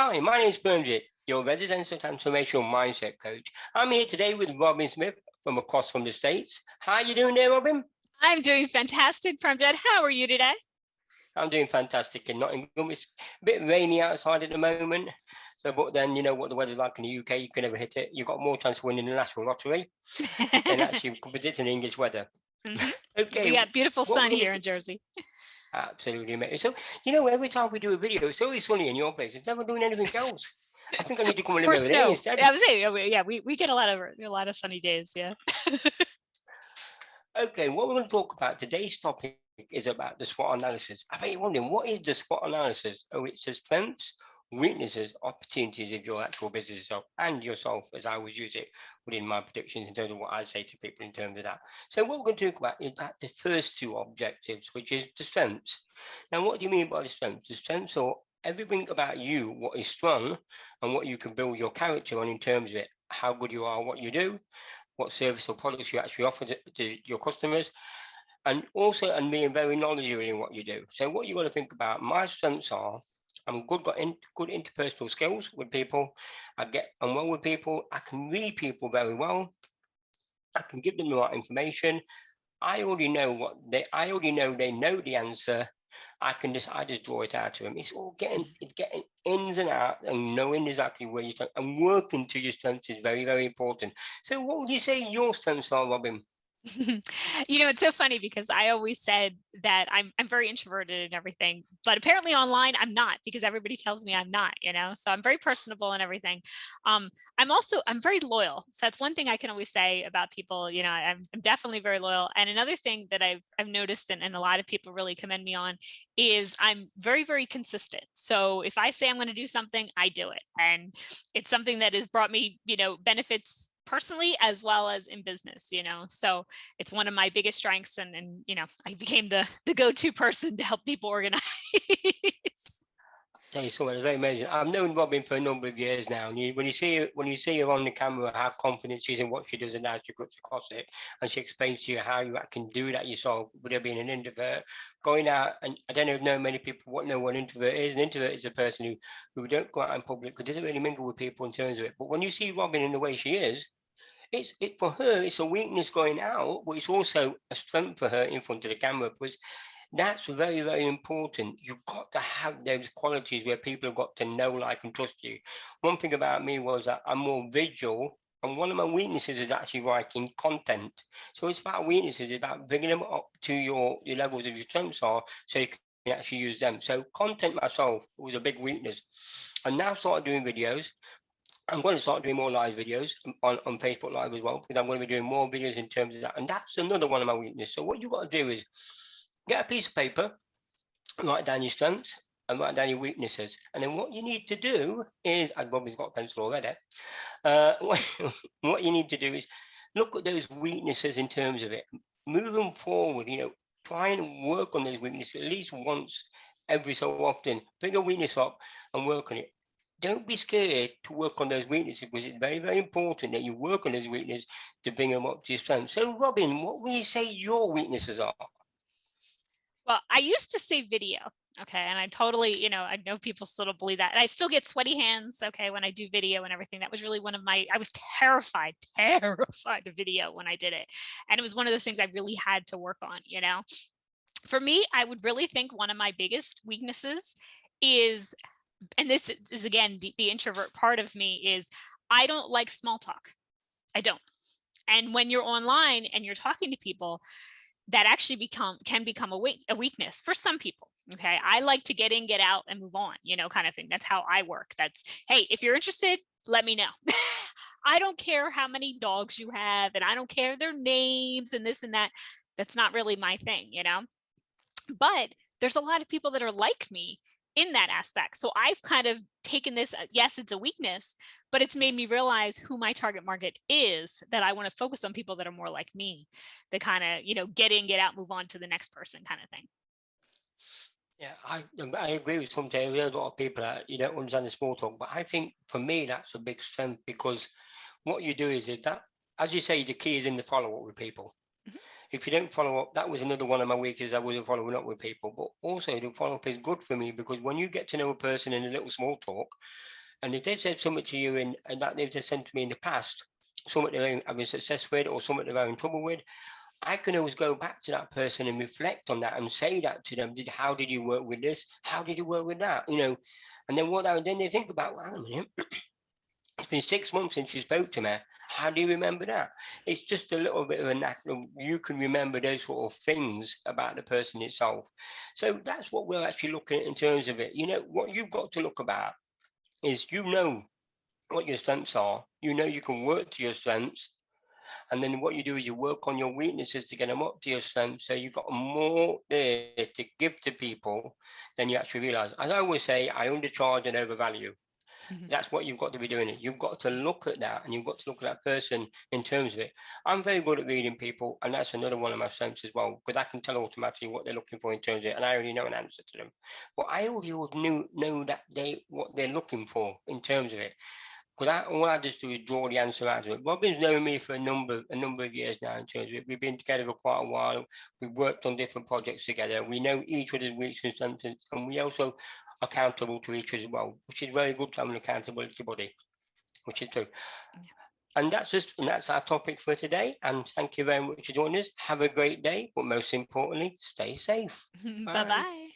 Hi, my name is Bernard, your residential transformational mindset coach. I'm here today with Robin Smith from across from the States. How are you doing there, Robin? I'm doing fantastic, Premjit. How are you today? I'm doing fantastic in Nottingham. It's a bit rainy outside at the moment. So, but then you know what the weather's like in the UK, you can never hit it. You've got more chance of winning the national lottery than actually predicting English weather. hmm Okay, We got beautiful what we're sun going here to in Jersey. absolutely amazing. So, every time we do a video, it's always sunny in your place. It's never doing anything else. I think I need to come and live Or over there snow. instead. I was saying, we get a lot of sunny days. Yeah. Okay, what we're going to talk about today's topic is about the SWOT analysis. I bet you're wondering, what is the SWOT analysis? Oh, it's the strengths, weaknesses, opportunities of your actual business itself and yourself, as I always use it within my predictions in terms of what I say to people in terms of that. So what we're going to talk about is about the first two objectives, which is the strengths. Now, what do you mean by the strengths? The strengths are everything about you, what is strong, and what you can build your character on in terms of it, how good you are, what you do, what service or products you actually offer to your customers, and also and being very knowledgeable in what you do. So what you got to think about, my strengths are I'm good interpersonal skills with people. I'm well with people. I can read people very well. I can give them the right information. I already know they know the answer. I just draw it out to them. It's getting ins and out and knowing exactly where you stand and working to your strengths is very, very important. So what would you say your strengths are, Robin? It's so funny because I always said that I'm very introverted and everything, but apparently online I'm not because everybody tells me I'm not. So I'm very personable and everything. I'm very loyal. So that's one thing I can always say about people. I'm definitely very loyal. And another thing that I've noticed and a lot of people really commend me on is I'm very, very consistent. So if I say I'm going to do something, I do it. And it's something that has brought me, benefits personally as well as in business. So it's one of my biggest strengths, and I became the go-to person to help people organize. Tell you something, it's very amazing. I've known Robin for a number of years now, and when you see her on the camera, how confident she is in what she does, and how she cuts across it, and she explains to you how you can do that yourself, with her being an introvert, going out, and I don't know many people what know what an introvert is. An introvert is a person who don't go out in public, who doesn't really mingle with people in terms of it. But when you see Robin in the way she is, it for her, it's a weakness going out, but it's also a strength for her in front of the camera. Because that's very, very important. You've got to have those qualities where people have got to know, like, and trust you. One thing about me was that I'm more visual, and one of my weaknesses is actually writing content. So it's about weaknesses, it's about bringing them up to your levels of your strengths are, so you can actually use them. So content myself was a big weakness. I now started doing videos. I'm going to start doing more live videos on Facebook Live as well, because I'm going to be doing more videos in terms of that. And that's another one of my weaknesses. So what you've got to do is get a piece of paper, write down your strengths and write down your weaknesses. And then what you need to do is, and Bobby's got a pencil already, what, what you need to do is look at those weaknesses in terms of it. Moving forward, try and work on those weaknesses at least once every so often. Bring a weakness up and work on it. Don't be scared to work on those weaknesses, because it's very, very important that you work on those weaknesses to bring them up to your strength. So, Robin, what would you say your weaknesses are? Well, I used to say video. Okay. And I totally, I know people still don't believe that. And I still get sweaty hands. Okay. When I do video and everything, that was really I was terrified of video when I did it. And it was one of those things I really had to work on. For me, I would really think one of my biggest weaknesses is, and this is again, the introvert part of me is I don't like small talk. I don't. And when you're online and you're talking to people, that actually can become a weakness for some people. Okay. I like to get in, get out, and move on, kind of thing. That's how I work. That's, hey, if you're interested, let me know. I don't care how many dogs you have, and I don't care their names and this and that. That's not really my thing. But there's a lot of people that are like me in that aspect. So I've kind of taken this, yes, it's a weakness, but it's made me realize who my target market is, that I want to focus on people that are more like me, that kind of, get in, get out, move on to the next person kind of thing. Yeah, I agree with some There are a lot of people that you don't understand the small talk, but I think for me that's a big strength, because what you do is that, as you say, the key is in the follow up with people. if you don't follow up, that was another one of my weaknesses. I wasn't following up with people, but also the follow up is good for me, because when you get to know a person in a little small talk, and if they've said something to you and that they've just said to me in the past, something they're having success with or something they're having trouble with, I can always go back to that person and reflect on that and say that to them. How did you work with this? How did you work with that? And then then they think about, well, a minute, it's been 6 months since you spoke to me. How do you remember that? It's just a little bit of a knack. You can remember those sort of things about the person itself. So that's what we're actually looking at in terms of it. What you've got to look about is what your strengths are. You can work to your strengths, and then what you do is you work on your weaknesses to get them up to your strengths. So you've got more there to give to people than you actually realize. As I always say, I undercharge and overvalue. That's what you've got to be doing. You've got to look at that, and you've got to look at that person in terms of it. I'm very good at reading people, and that's another one of my strengths as well, because I can tell automatically what they're looking for in terms of it, and I already know an answer to them. But I already know that what they're looking for in terms of it. Because all I just do is draw the answer out of it. Robin's known me for a number of years now in terms of it. We've been together for quite a while. We've worked on different projects together. We know each other's weaknesses and strengths, and we also accountable to each other as well, which is very good to have an accountability body, which is true. And that's our topic for today. And thank you very much for joining us. Have a great day, but most importantly, stay safe. Bye bye.